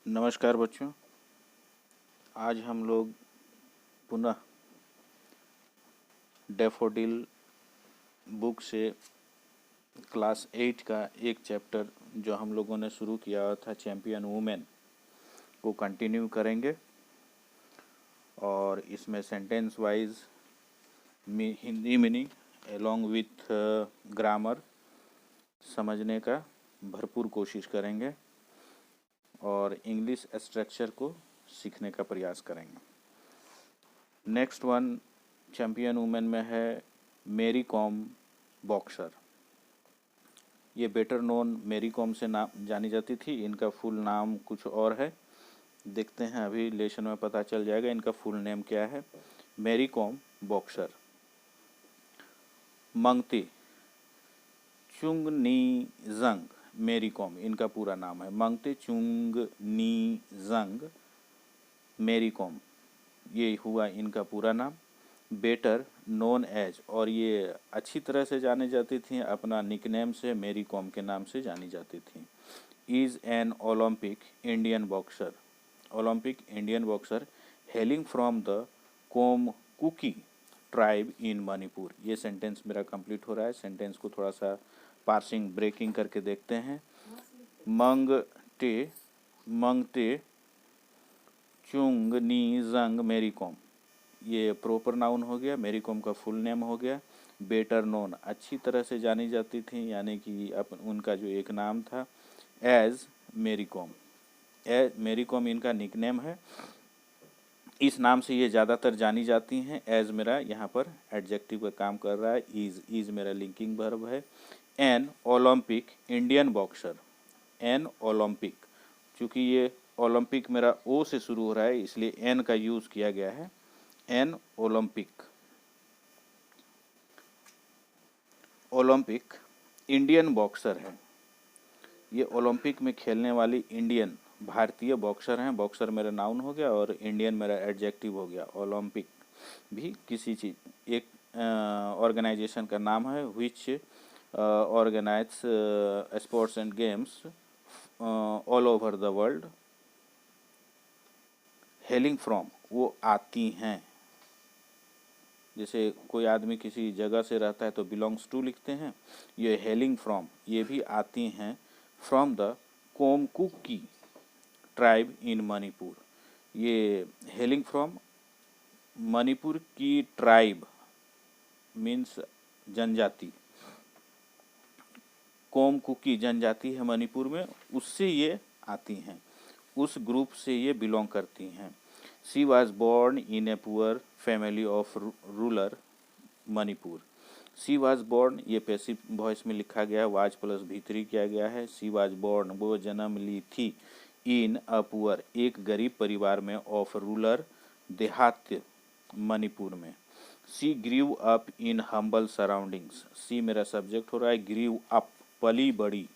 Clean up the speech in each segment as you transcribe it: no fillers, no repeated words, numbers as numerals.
नमस्कार बच्चों। आज हम लोग पुनः डैफोडिल बुक से क्लास 8 का एक चैप्टर जो हम लोगों ने शुरू किया था चैंपियन वुमेन को कंटिन्यू करेंगे और इसमें sentence wise Hindi meaning along with grammar समझने का भरपूर कोशिश करेंगे और इंग्लिश स्ट्रक्चर को सीखने का प्रयास करेंगे। नेक्स्ट वन चैंपियन वुमेन में है मेरी कॉम बॉक्सर। ये बेटर नोन मेरी कॉम से नाम जानी जाती थी। इनका फुल नाम कुछ और है, देखते हैं अभी लेसन में पता चल जाएगा इनका फुल नेम क्या है। मेरी कॉम बॉक्सर। मंगती चुंग नी जंग मेरी कॉम इनका पूरा नाम है। मंगती चुंग नी जंग मेरी कॉम ये हुआ इनका पूरा नाम। बेटर नोन एज और ये अच्छी तरह से जानी जाती थी, अपना निकनेम से मेरी कॉम के नाम से जानी जाती थी। Is an Olympic Indian boxer. Olympic Indian boxer hailing from the Kom Kuki tribe in Manipur. ये सेंटेंस मेरा कंप्लीट हो रहा है। सेंटेंस को थोड़ा सा पार्सिंग ब्रेकिंग करके देखते हैं। मंगते चुंग नी जंग मेरी कॉम ये प्रॉपर नाउन हो गया। मेरी कॉम का फुल नेम हो गया। बेटर नोन अच्छी तरह से जानी जाती थी, यानी कि उनका जो एक नाम था एज मेरी कॉम। मेरी कॉम इनका निकनेम है, इस नाम से ये ज़्यादातर जानी जाती हैं। एज मेरा यहाँ पर एडजेक्टिव का काम कर रहा है। इज मेरा लिंकिंग वर्ब है। N Olympic Indian boxer. An Olympic, चूँकि ये ओलंपिक मेरा ओ से शुरू हो रहा है इसलिए एन का यूज़ किया गया है। An Olympic. Olympic Indian boxer है। ये ओलंपिक में खेलने वाली इंडियन भारतीय बॉक्सर हैं। बॉक्सर मेरा नाउन हो गया और इंडियन मेरा एडजेक्टिव हो गया। ओलंपिक भी किसी चीज एक ऑर्गेनाइजेशन का नाम है which organise sports and games all over the world. Hailing from वो आती हैं। जैसे कोई आदमी किसी जगह से रहता है तो बिलोंग्स टू लिखते हैं। ये हेलिंग फ्रॉम ये भी आती हैं from the Kom Kuki tribe in Manipur. ये हेलिंग फ्रॉम मणिपुर की ट्राइब मीन्स जनजाति। कोमकुकी जनजाति है मणिपुर में, उससे ये आती हैं, उस ग्रुप से ये बिलोंग करती हैं। She was born in a poor family of rural Manipur. She was born ये पैसिव वॉइस में लिखा गया है, वाज प्लस भीतरी किया गया है। शी वॉज बोर्न वो जन्म ली थी। इन अ पुअर एक गरीब परिवार में, ऑफ रूलर देहात मणिपुर में। She grew up in humble surroundings. She मेरा सब्जेक्ट हो रहा है। ग्रीव अप पली बड़ी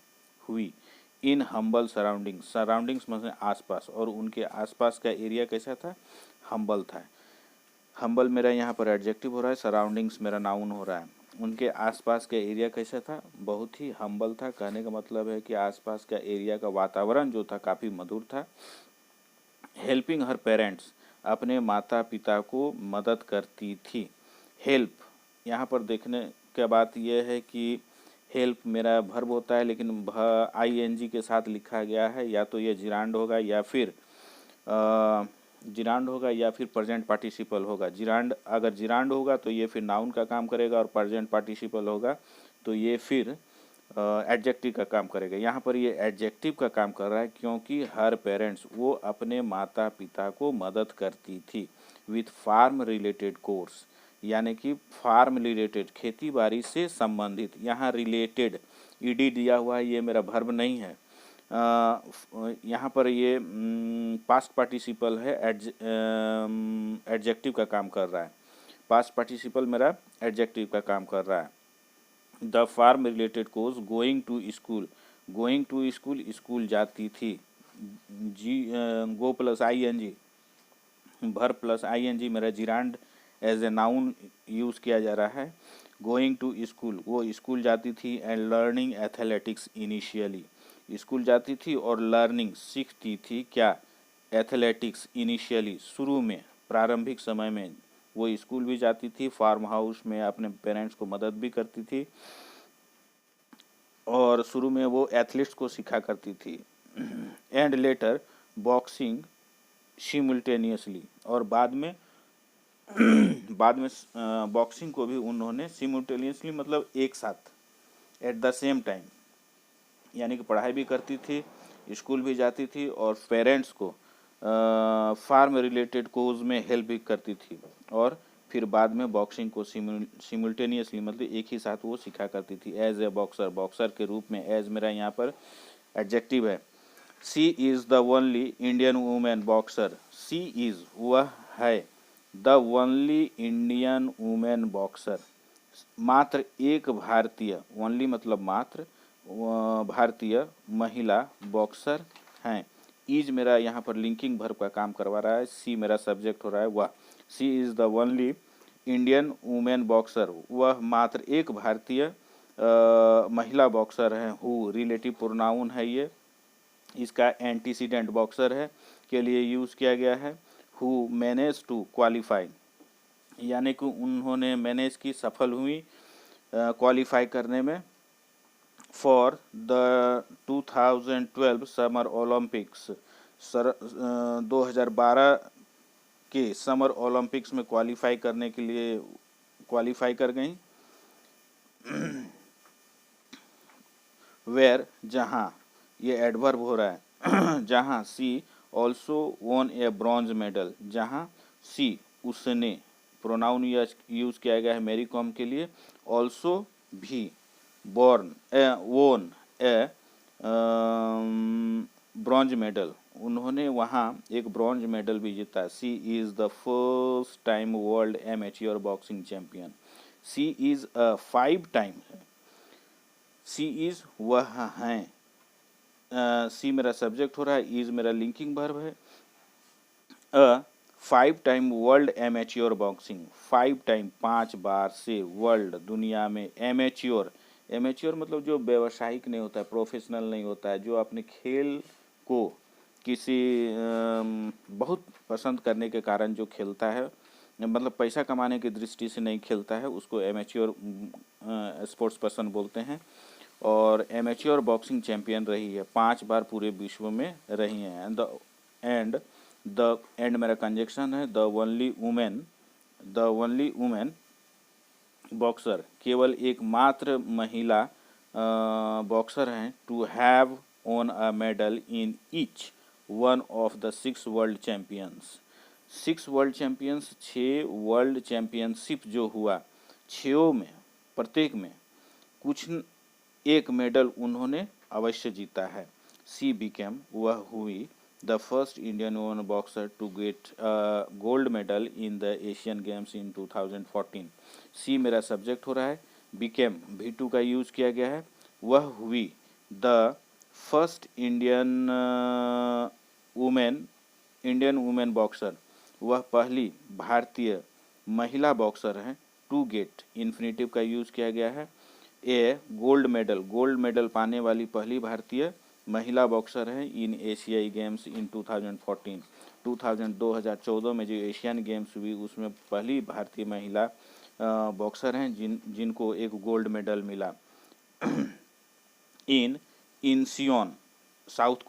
हुई। इन हम्बल सराउंडिंग्स, सराउंडिंग्स मतलब आसपास, और उनके आसपास का एरिया कैसा था? हम्बल था। हम्बल मेरा यहाँ पर एडजेक्टिव हो रहा है, सराउंडिंग्स मेरा नाउन हो रहा है। उनके आसपास का एरिया कैसा था? बहुत ही हम्बल था। कहने का मतलब है कि आसपास का एरिया का वातावरण जो था काफ़ी मधुर था। हेल्पिंग हर पेरेंट्स अपने माता पिता को मदद करती थी। हेल्प यहाँ पर देखने का बात यह है कि हेल्प मेरा वर्ब होता है लेकिन ING के साथ लिखा गया है। या तो ये जिरांड होगा या फिर प्रेजेंट पार्टिसिपल होगा। जिरांड अगर जिरांड होगा तो ये फिर नाउन का काम करेगा और प्रेजेंट पार्टिसिपल होगा तो ये फिर एडजेक्टिव का काम करेगा। यहाँ पर ये एडजेक्टिव का काम कर रहा है क्योंकि हर पेरेंट्स वो अपने माता पिता को मदद करती थी। विथ फार्म रिलेटेड कोर्स यानी कि फार्म रिलेटेड खेती बाड़ी से संबंधित। यहाँ रिलेटेड ईडी दिया हुआ है, ये मेरा वर्ब नहीं है। यहाँ पर ये पास्ट पार्टिसिपल है, एडजेक्टिव का काम कर रहा है। पास्ट पार्टिसिपल मेरा एडजेक्टिव का काम कर रहा है। The farm related course going to school. Going to school school जाती थी। Go plus ING verb plus ING मेरा gerund as a noun use किया जा रहा है। गोइंग टू स्कूल वो स्कूल जाती थी। And learning athletics initially school जाती थी और लर्निंग सीखती थी क्या, एथलेटिक्स इनिशियली, शुरू में प्रारंभिक समय में वो स्कूल भी जाती थी, फार्म हाउस में अपने पेरेंट्स को मदद भी करती थी और शुरू में वो एथलीट्स को सिखा करती थी। एंड लेटर बॉक्सिंग सिमुल्टेनियसली, और बाद में बॉक्सिंग को भी उन्होंने सिमुल्टेनियसली मतलब एक साथ, एट द सेम टाइम, यानी कि पढ़ाई भी करती थी, स्कूल भी जाती थी और पेरेंट्स को फार्म रिलेटेड कोज में हेल्प भी करती थी, और फिर बाद में बॉक्सिंग को सिमुल्टेनियसली मतलब एक ही साथ वो सिखा करती थी एज ए बॉक्सर, बॉक्सर के रूप में। एज मेरा यहाँ पर एडजेक्टिव है। She is the only Indian women boxer, she is वह है, the only Indian women boxer मात्र एक भारतीय, ओनली मतलब मात्र, भारतीय महिला बॉक्सर हैं। इज मेरा यहाँ पर लिंकिंग वर्ब का काम करवा रहा है, सी मेरा सब्जेक्ट हो रहा है वह। She is the only Indian women boxer, वह मात्र एक भारतीय महिला बॉक्सर है। हु रिलेटिव प्रोनाउन है, ये इसका एंटीसीडेंट बॉक्सर है के लिए यूज़ किया गया है। हु मैनेज टू क्वालिफाई, यानी कि उन्होंने मैनेज की, सफल हुई क्वालिफाई करने में, फॉर द 2012 समर ओलंपिक्स, 2012 के समर ओलंपिक्स में क्वालिफाई करने के लिए क्वालिफाई कर गई। वेयर, जहाँ, ये एडवर्ब हो रहा है, जहाँ she also won a bronze medal, जहाँ सी उसने, प्रोनाउन यूज किया गया है मैरी कॉम के लिए, ऑल्सो भी, वॉन ए ब्रॉन्ज मेडल, उन्होंने वहाँ एक ब्रॉन्ज मेडल भी जीता। She is the first time world amateur boxing champion. She is a 5 time, she is वह हैं, सी मेरा सब्जेक्ट हो रहा है, इज़ मेरा लिंकिंग वर्ब है। 5 time world amateur boxing, 5 time 5 बार से, वर्ल्ड दुनिया में, एमेच्योर, एमेच्योर मतलब जो व्यावसायिक नहीं होता है, प्रोफेशनल नहीं होता है, जो अपने खेल को किसी बहुत पसंद करने के कारण जो खेलता है, मतलब पैसा कमाने की दृष्टि से नहीं खेलता है, उसको एमेच्योर स्पोर्ट्स पर्सन बोलते हैं। और एमेच्योर बॉक्सिंग चैंपियन रही है, 5 बार पूरे विश्व में रही हैं। एंड मेरा कंजक्शन है, द ओनली वुमेन बॉक्सर, केवल एकमात्र महिला बॉक्सर हैं, to have won a medal in each one of the 6 world champions. 6 world champions, 6 world championship जो हुआ, 6 में, प्रत्येक में कुछ एक मेडल उन्होंने अवश्य जीता है। सी बिकेम, वह हुई, the first Indian women boxer to get gold medal in the Asian Games in 2014। She मेरा सब्जेक्ट हो रहा है, बिकेम V2 का यूज किया गया है, वह हुई, the first Indian women boxer, वह पहली भारतीय महिला बॉक्सर हैं। टू गेट, इन्फिनेटिव का यूज किया गया है। ए गोल्ड मेडल पाने वाली पहली भारतीय महिला बॉक्सर है इन एशियाई गेम्स इन 2014। 2014 में जो एशियन गेम्स हुई उसमें पहली भारतीय महिला बॉक्सर हैं जिनको एक गोल्ड मेडल मिला। इन इंसियोन, साउथ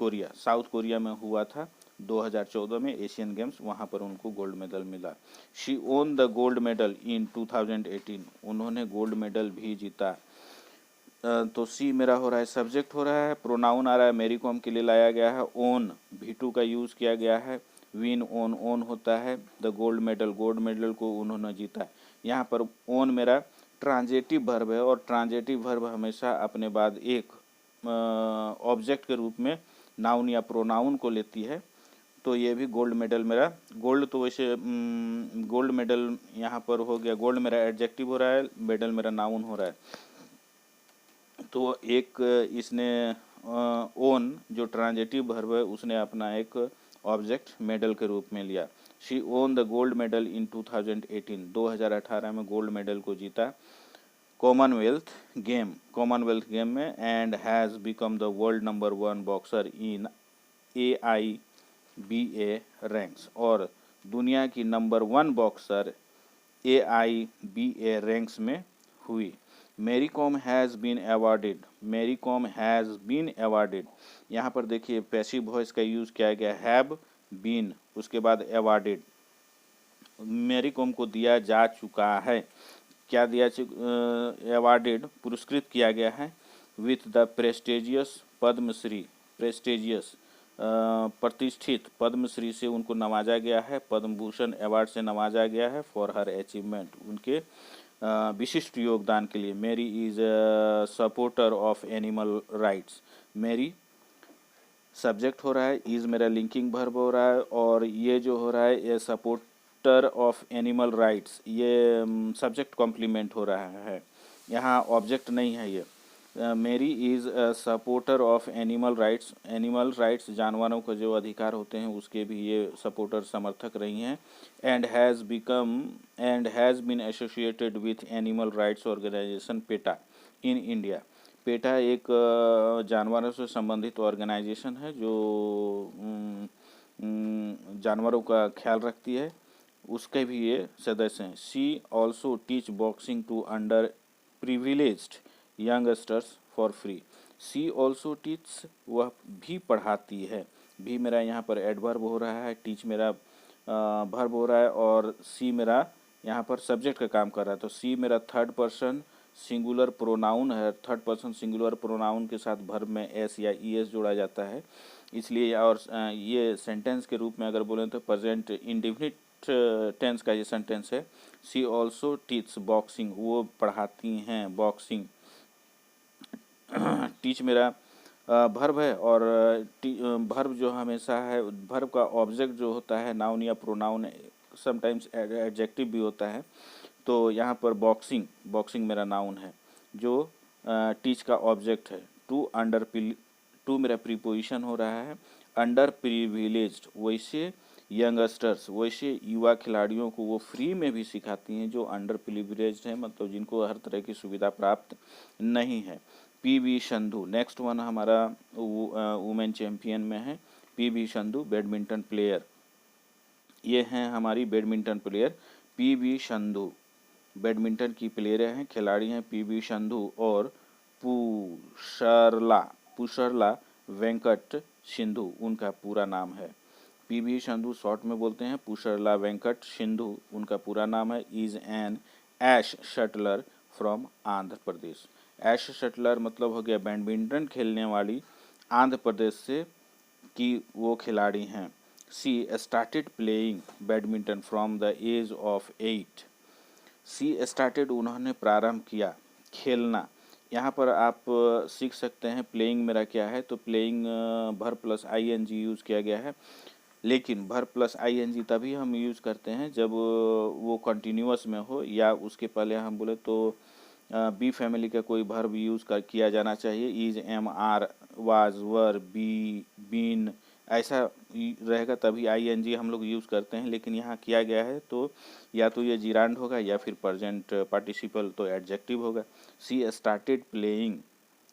कोरिया में हुआ था 2014 में एशियन गेम्स, वहाँ पर उनको गोल्ड मेडल मिला। She own the gold medal इन 2018, उन्होंने गोल्ड मेडल भी जीता। तो सी मेरा हो रहा है, सब्जेक्ट हो रहा है, प्रोनाउन आ रहा है, मैरी कॉम के लिए लाया गया है, ओन V2 का यूज़ किया गया है, विन ओन होता है, द गोल्ड मेडल को उन्होंने जीता। यहाँ पर ओन मेरा ट्रांजेटिव वर्ब है और ट्रांजेटिव वर्ब हमेशा अपने बाद एक ऑब्जेक्ट के रूप में नाउन या प्रोनाउन को लेती है। तो ये भी गोल्ड मेडल मेरा, गोल्ड तो वैसे गोल्ड मेडल यहाँ पर हो गया, गोल्ड मेरा एडजेक्टिव हो रहा है, मेडल मेरा नाउन हो रहा है। तो एक इसने ओन जो ट्रांजेटिव वर्ब है उसने अपना एक ऑब्जेक्ट मेडल के रूप में लिया। She own the gold medal इन 2018, 2018 में गोल्ड मेडल को जीता। कॉमनवेल्थ गेम में and has become the world number 1 boxer in AIBA ranks, और दुनिया की नंबर 1 बॉक्सर AIBA रैंक्स में हुई। Mary Kom has been awarded, यहाँ पर देखिए पैसिव वॉइस का यूज़ किया गया, हैव बीन, उसके बाद अवार्डेड, मैरी कॉम को दिया जा चुका है। क्या दिया अवार्डेड, पुरस्कृत किया गया है विथ द प्रेस्टिजियस पद्मश्री, प्रतिष्ठित पद्मश्री से उनको नवाजा गया है, पद्म भूषण अवार्ड से नवाजा गया है फॉर हर अचीवमेंट, उनके विशिष्ट योगदान के लिए। Mary is supporter of animal rights, Mary subject हो रहा है, इज मेरा लिंकिंग वर्ब हो रहा है, और ये जो हो रहा है ये सपोर्टर ऑफ एनिमल राइट्स, ये सब्जेक्ट कॉम्प्लीमेंट हो रहा है, यहाँ ऑब्जेक्ट नहीं है ये। Mary is supporter of animal rights जानवरों के जो अधिकार होते हैं उसके भी ये सपोर्टर, समर्थक रही हैं। And has been associated with animal rights organisation PETA in India. PETA एक जानवरों से संबंधित ऑर्गेनाइजेशन है जो जानवरों का ख्याल रखती है, उसके भी ये सदस्य हैं। She also teach boxing to under privileged youngsters for free. She also teach, वह भी पढ़ाती है, भी मेरा यहाँ पर एडवर्ब हो रहा है, टीच मेरा वर्ब हो रहा है, और सी मेरा यहाँ पर सब्जेक्ट का काम कर रहा है। तो सी मेरा थर्ड पर्सन सिंगुलर प्रोनाउन है, थर्ड पर्सन सिंगुलर प्रोनाउन के साथ वर्ब में एस या ईएस जोड़ा जाता है, इसलिए। और ये सेंटेंस के रूप में अगर बोलें तो प्रेजेंट इंडेफिनिट टेंस का ये सेंटेंस है। सी ऑल्सो टीच बॉक्सिंग, वो पढ़ाती हैं बॉक्सिंग। टीच मेरा वर्ब है, और वर्ब जो हमेशा है, वर्ब का ऑब्जेक्ट जो होता है नाउन या प्रोनाउन, समटाइम्स एडजेक्टिव भी होता है। तो यहाँ पर बॉक्सिंग मेरा नाउन है, जो टीच का ऑब्जेक्ट है। टू मेरा प्रीपोजिशन हो रहा है। अंडर प्रिविलेज्ड, वैसे यंगस्टर्स, वैसे युवा खिलाड़ियों को वो फ्री में भी सिखाती हैं जो अंडर प्रिविलेज्ड हैं, मतलब जिनको हर तरह की सुविधा प्राप्त नहीं है। PV संधू, नेक्स्ट वन हमारा वुमेन चैम्पियन में है PV संधू, बैडमिंटन प्लेयर। ये हैं हमारी badminton player PV Sandhu, badminton की प्लेयर हैं, खिलाड़ी हैं PV संधू और पुसरला वेंकट सिंधु उनका पूरा नाम है। PV संधू शॉर्ट में बोलते हैं, पुसरला वेंकट सिंधु उनका पूरा नाम है। Is an ace shuttler from Andhra Pradesh. Ace shuttler मतलब हो गया बैडमिंटन खेलने वाली, आंध्र प्रदेश से की वो खिलाड़ी हैं। She started playing badminton from the age of 8। She started, उन्होंने प्रारंभ किया खेलना। यहाँ पर आप सीख सकते हैं प्लेइंग मेरा क्या है, तो प्लेइंग भर प्लस ING यूज़ किया गया है, लेकिन भर प्लस ING तभी हम यूज़ करते हैं जब वो कंटिन्यूअस में हो, या उसके पहले हम बोले तो बी फैमिली का कोई वर्ब यूज़ किया जाना चाहिए। Is, am, are, was, were, be, been, ऐसा रहेगा तभी ING हम लोग यूज़ करते हैं, लेकिन यहाँ किया गया है तो या तो ये जिरांड होगा या फिर प्रेजेंट पार्टिसिपल तो एडजेक्टिव होगा। सी स्टार्टेड प्लेइंग,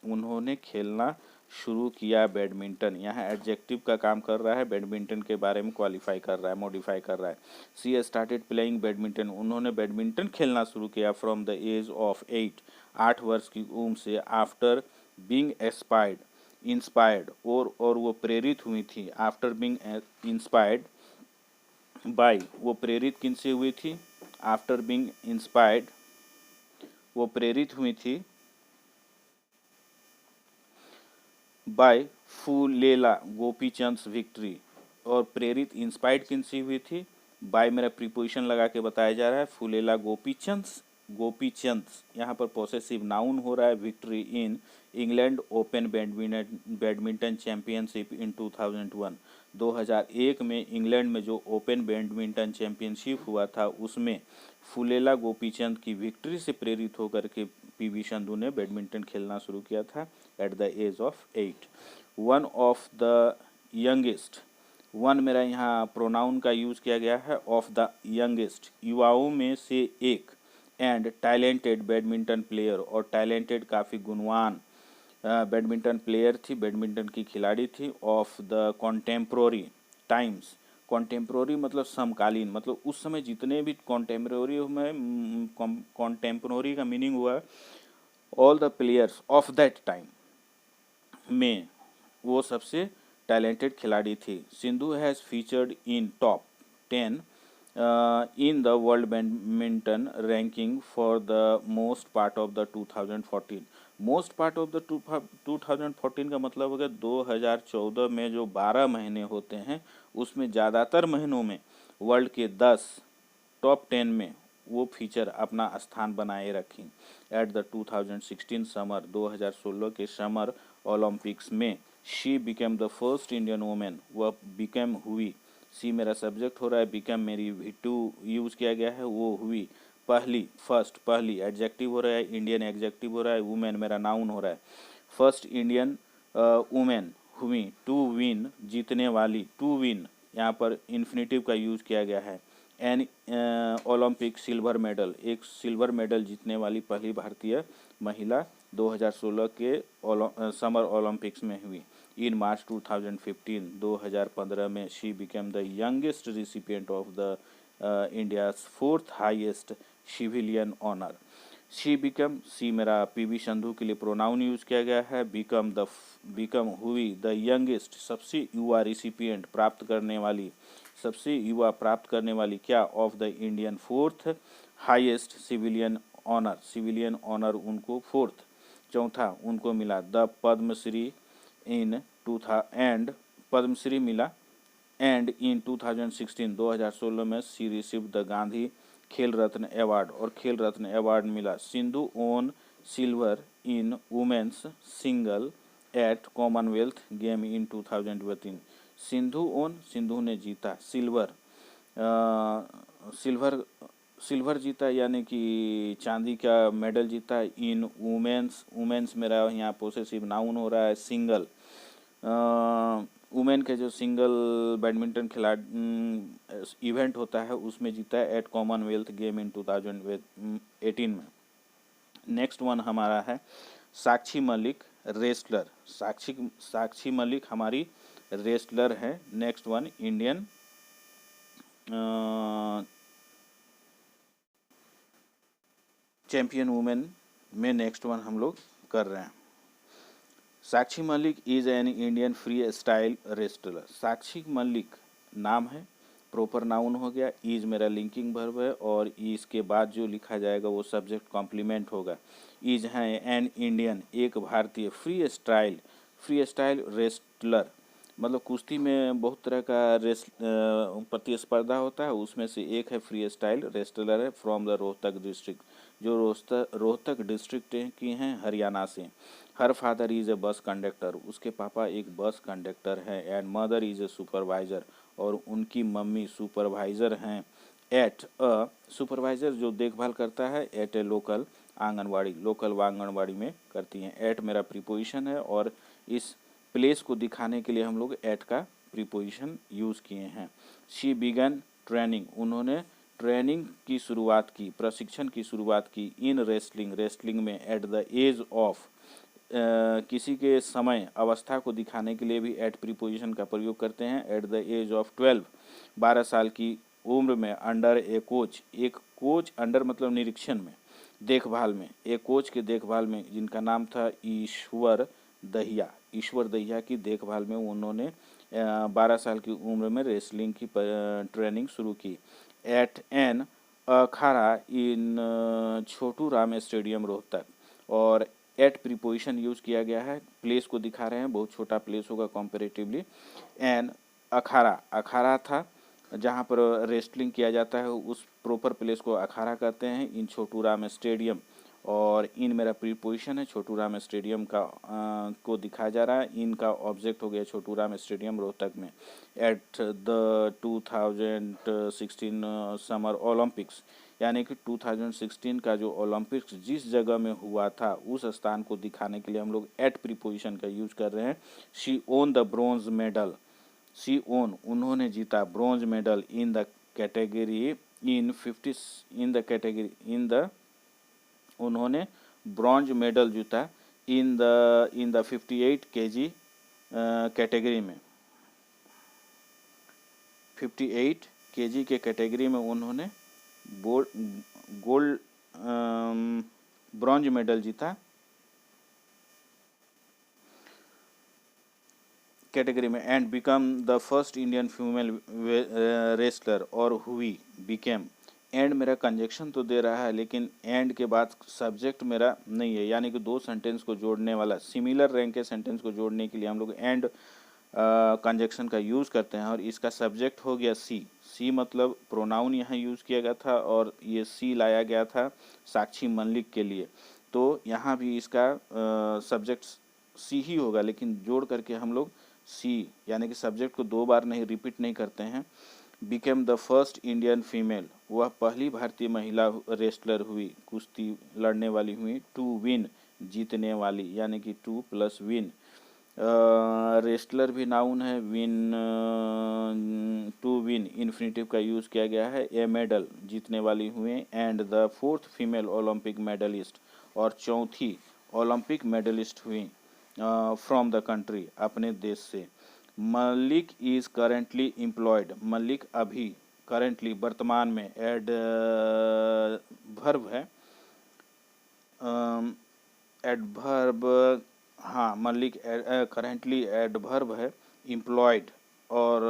उन्होंने खेलना शुरू किया बैडमिंटन, यहाँ एडजेक्टिव का काम कर रहा है, बैडमिंटन के बारे में क्वालिफाई कर रहा है, मॉडिफाई कर रहा है। सी स्टार्टेड प्लेइंग बैडमिंटन, उन्होंने बैडमिंटन खेलना शुरू किया फ्रॉम द एज ऑफ 8, 8 वर्ष की उम्र से। आफ्टर बीइंग इंस्पायर्ड, और वो प्रेरित हुई थी। आफ्टर बीइंग इंस्पायर्ड बाय, वो प्रेरित किन से हुई थी? आफ्टर बीइंग इंस्पायर्ड, वो प्रेरित हुई थी बाय फुलेला गोपीचंद विक्ट्री, और प्रेरित इंस्पायर्ड किन से हुई थी? बाय मेरा प्रीपोजिशन लगा के बताया जा रहा है, फुलेला गोपीचंद यहाँ पर पॉसेसिव नाउन हो रहा है। Victory in England open badminton championship इन 2001, 2001 में इंग्लैंड में जो ओपन बैडमिंटन चैंपियनशिप हुआ था उसमें फुलेला गोपीचंद की विक्ट्री से प्रेरित होकर के PV संधू ने बैडमिंटन खेलना शुरू किया था at the age of 8। One of the youngest, one मेरा यहाँ प्रोनाउन का यूज़ किया गया है, ऑफ द यंगेस्ट, युवाओं में से एक। एंड टैलेंटेड बैडमिंटन प्लेयर, और टैलेंटेड काफ़ी गुणवान बैडमिंटन प्लेयर थी, बैडमिंटन की खिलाड़ी थी, of the contemporary times. Contemporary मतलब समकालीन, मतलब उस समय जितने भी कॉन्टेम्प्रोरी में, कॉन्टेम्प्रोरी का मीनिंग हुआ all the players of that time में वो सबसे टैलेंटेड खिलाड़ी थी। Sindhu has featured in top 10 in the world badminton ranking for the most part of the 2014। Most part of the 2014 का मतलब अगर 2014 में जो 12 महीने होते हैं उसमें ज़्यादातर महीनों में वर्ल्ड के 10 टॉप 10 में वो फीचर अपना स्थान बनाए रखी। एट द 2016 समर, 2016 के समर ओलंपिक्स में she became the first Indian women, वह बिकेम हुई, सी मेरा सब्जेक्ट हो रहा है, बिकम मेरी V2 यूज़ किया गया है, वो हुई, पहली, फर्स्ट, पहली एडजेक्टिव हो रहा है, इंडियन एडजेक्टिव हो रहा है, वुमेन मेरा नाउन हो रहा है, फर्स्ट इंडियन वुमेन हुई, टू विन जीतने वाली, टू विन यहाँ पर इन्फिनेटिव का यूज़ किया गया है, एन ओलंपिक सिल्वर मेडल, एक सिल्वर मेडल जीतने वाली पहली भारतीय महिला 2016 के समर ओलंपिक्स में हुई। इन मार्च 2015, 2015 में she became the youngest recipient of the India's fourth highest civilian honour. She become, she मेरा पीवी संधू के लिए प्रोनाउन यूज किया गया है, बिकम हुई द यंगेस्ट, सबसे युवा रिसिपिएंट प्राप्त करने वाली, सबसे युवा प्राप्त करने वाली क्या, of the Indian fourth highest civilian honour, civilian honour उनको फोर्थ, चौथा उनको मिला the Padma Shri in and Padma Shri मिला, एंड इन 2016, 2016 में सी रिसीव द गांधी खेल रत्न अवार्ड, और खेल रत्न अवार्ड मिला। Sindhu won silver in women's single at Commonwealth game in 2018। Sindhu ने जीता सिल्वर, सिल्वर जीता यानी कि चांदी का मेडल जीता, इन वुमेन्स मेरा यहाँ पोसेसिव नाउन हो रहा है, सिंगल वुमेन के जो सिंगल बैडमिंटन इवेंट होता है उसमें जीता है, एट कॉमनवेल्थ गेम इन 2018 में। नेक्स्ट वन हमारा है साक्षी मलिक रेसलर, साक्षी मलिक हमारी रेसलर है। Next one Indian champion women में नेक्स्ट वन हम लोग कर रहे हैं। Sakshi Malik is an Indian free style wrestler. Sakshi Malik नाम है, प्रॉपर नाउन हो गया, इज मेरा लिंकिंग वर्ब है, और इसके बाद जो लिखा जाएगा वो सब्जेक्ट कॉम्प्लीमेंट होगा। इज है एन इंडियन, एक भारतीय, फ्री स्टाइल रेसलर, मतलब कुश्ती में बहुत तरह का प्रतिस्पर्धा होता है, उसमें से एक है फ्री स्टाइल रेसलर है, फ्रॉम द रोहतक डिस्ट्रिक्ट, जो रोहतक डिस्ट्रिक्ट की हैं हरियाणा से। Her father is a bus conductor, उसके पापा एक बस कंडक्टर हैं, and mother is a supervisor, और उनकी मम्मी सुपरवाइज़र हैं। एट अ सुपरवाइज़र जो देखभाल करता है, at a local anganwadi, local anganwadi में करती हैं। एट मेरा प्रीपोजिशन है, और इस प्लेस को दिखाने के लिए हम लोग एट का प्रीपोजिशन यूज़ किए हैं। शी बिगन ट्रेनिंग, उन्होंने ट्रेनिंग की शुरुआत की, प्रशिक्षण की शुरुआत की, इन रेसलिंग में, एट द एज ऑफ, किसी के समय अवस्था को दिखाने के लिए भी एट प्रीपोजिशन का प्रयोग करते हैं। एट द एज ऑफ 12 साल की उम्र में, अंडर ए कोच, एक कोच, अंडर मतलब निरीक्षण में, देखभाल में, एक कोच के देखभाल में, जिनका नाम था ईश्वर दहिया की देखभाल में उन्होंने 12 साल की उम्र में रेसलिंग की ट्रेनिंग शुरू की। एट एन अखाड़ा इन छोटू राम स्टेडियम रोहतक, और एट प्रीपोजिशन यूज़ किया गया है, प्लेस को दिखा रहे हैं, बहुत छोटा प्लेस होगा कंपैरेटिवली। एन अखाड़ा था जहाँ पर रेसलिंग किया जाता है, उस प्रॉपर प्लेस को अखाड़ा कहते हैं। इन छोटू राम स्टेडियम, और इन मेरा प्रीपोजिशन है, छोटू राम स्टेडियम का को दिखाया जा रहा है, इनका ऑब्जेक्ट हो गया छोटू राम स्टेडियम रोहतक में। एट द 2016 समर ओलंपिक्स, यानी कि 2016 का जो ओलंपिक्स जिस जगह में हुआ था उस स्थान को दिखाने के लिए हम लोग एट प्रीपोजिशन का यूज कर रहे हैं। She own the bronze medal, she own उन्होंने जीता, bronze medal in the category in the उन्होंने ब्रॉन्ज मेडल जीता इन द 58 kg कैटेगरी में। 58 kg के कैटेगरी में उन्होंने गोल्ड ब्रॉन्ज मेडल जीता कैटेगरी में, and become the first Indian female wrestler और हुई बिकेम। एंड मेरा कंजक्शन तो दे रहा है लेकिन एंड के बाद सब्जेक्ट मेरा नहीं है, यानी कि दो सेंटेंस को जोड़ने वाला सिमिलर रैंक के सेंटेंस को जोड़ने के लिए हम लोग एंड कंजक्शन का यूज़ करते हैं। और इसका सब्जेक्ट हो गया सी। सी मतलब प्रोनाउन यहाँ यूज़ किया गया था और ये सी लाया गया था साक्षी मलिक के लिए, तो यहाँ भी इसका सब्जेक्ट सी ही होगा, लेकिन जोड़ करके हम लोग सी यानी कि सब्जेक्ट को दो बार नहीं रिपीट नहीं करते हैं। Became the first Indian female, वह पहली भारतीय महिला रेसलर हुई, कुश्ती लड़ने वाली हुई, टू विन जीतने वाली, यानी कि टू प्लस विन। रेसलर भी नाउन है, विन टू विन इन्फिनेटिव का यूज़ किया गया है, ए मेडल जीतने वाली हुए, and the fourth female Olympic medallist, और चौथी ओलंपिक मेडलिस्ट हुई फ्रॉम द कंट्री अपने देश से। Malik is currently employed, Malik अभी करेंटली वर्तमान में एडवर्ब है, एडवर्ब हाँ मलिक करेंटली एडवर्ब है, एम्प्लॉयड और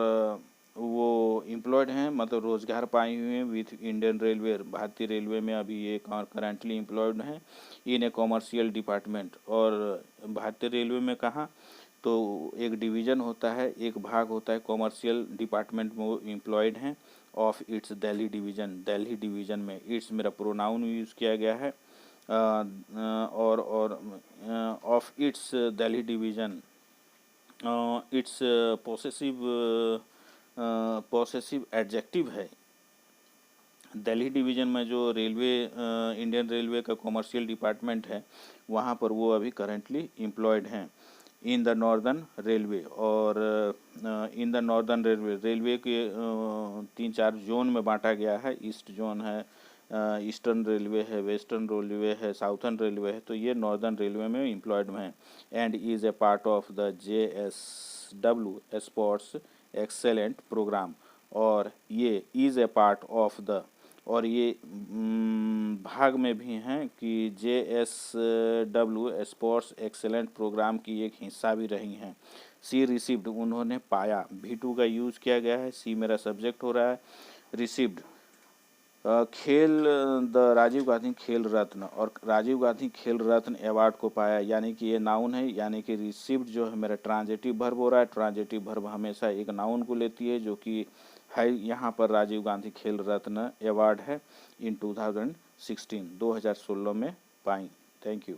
वो एम्प्लॉयड हैं मतलब रोज़गार पाए हुए हैं विथ इंडियन रेलवे, भारतीय रेलवे में अभी ये करेंटली एम्प्लॉयड हैं इन ए कॉमर्शियल डिपार्टमेंट। और भारतीय रेलवे में कहाँ तो एक डिवीज़न होता है, एक भाग होता है कॉमर्शियल डिपार्टमेंट में, वो एम्प्लॉयड हैं of its Delhi division, Delhi division में। इट्स मेरा प्रोनाउन यूज़ किया गया है और of its Delhi division, it's possessive adjective है। दिल्ली डिवीज़न में जो रेलवे इंडियन रेलवे का कॉमर्शियल डिपार्टमेंट है वहाँ पर वो अभी करेंटली एम्प्लॉयड हैं इन द नॉर्दर्न रेलवे। और इन द नॉर्दर्न रेलवे के 3-4 जोन में बांटा गया है, ईस्ट जोन है, ईस्टर्न रेलवे है, वेस्टर्न रेलवे है, साउथर्न रेलवे है, तो ये नॉर्दर्न रेलवे में एम्प्लॉयड हैं। And is a part of the JSW sports excellent programme, और ये is a part of the, और ये भाग में भी हैं कि JSW स्पोर्ट्स एक्सेलेंट प्रोग्राम की एक हिस्सा भी रही हैं। सी रिसीव्ड उन्होंने पाया, V2 का यूज़ किया गया है, सी मेरा सब्जेक्ट हो रहा है, रिसीव्ड खेल द राजीव गांधी खेल रत्न, और राजीव गांधी खेल रत्न अवार्ड को पाया, यानी कि ये नाउन है, यानी कि रिसीव्ड जो है मेरा ट्रांजिटिव वर्ब हो रहा है। ट्रांजिटिव वर्ब हमेशा एक नाउन को लेती है, जो कि है यहाँ पर राजीव गांधी खेल रत्न अवार्ड है इन 2016 में पाई। Thank you.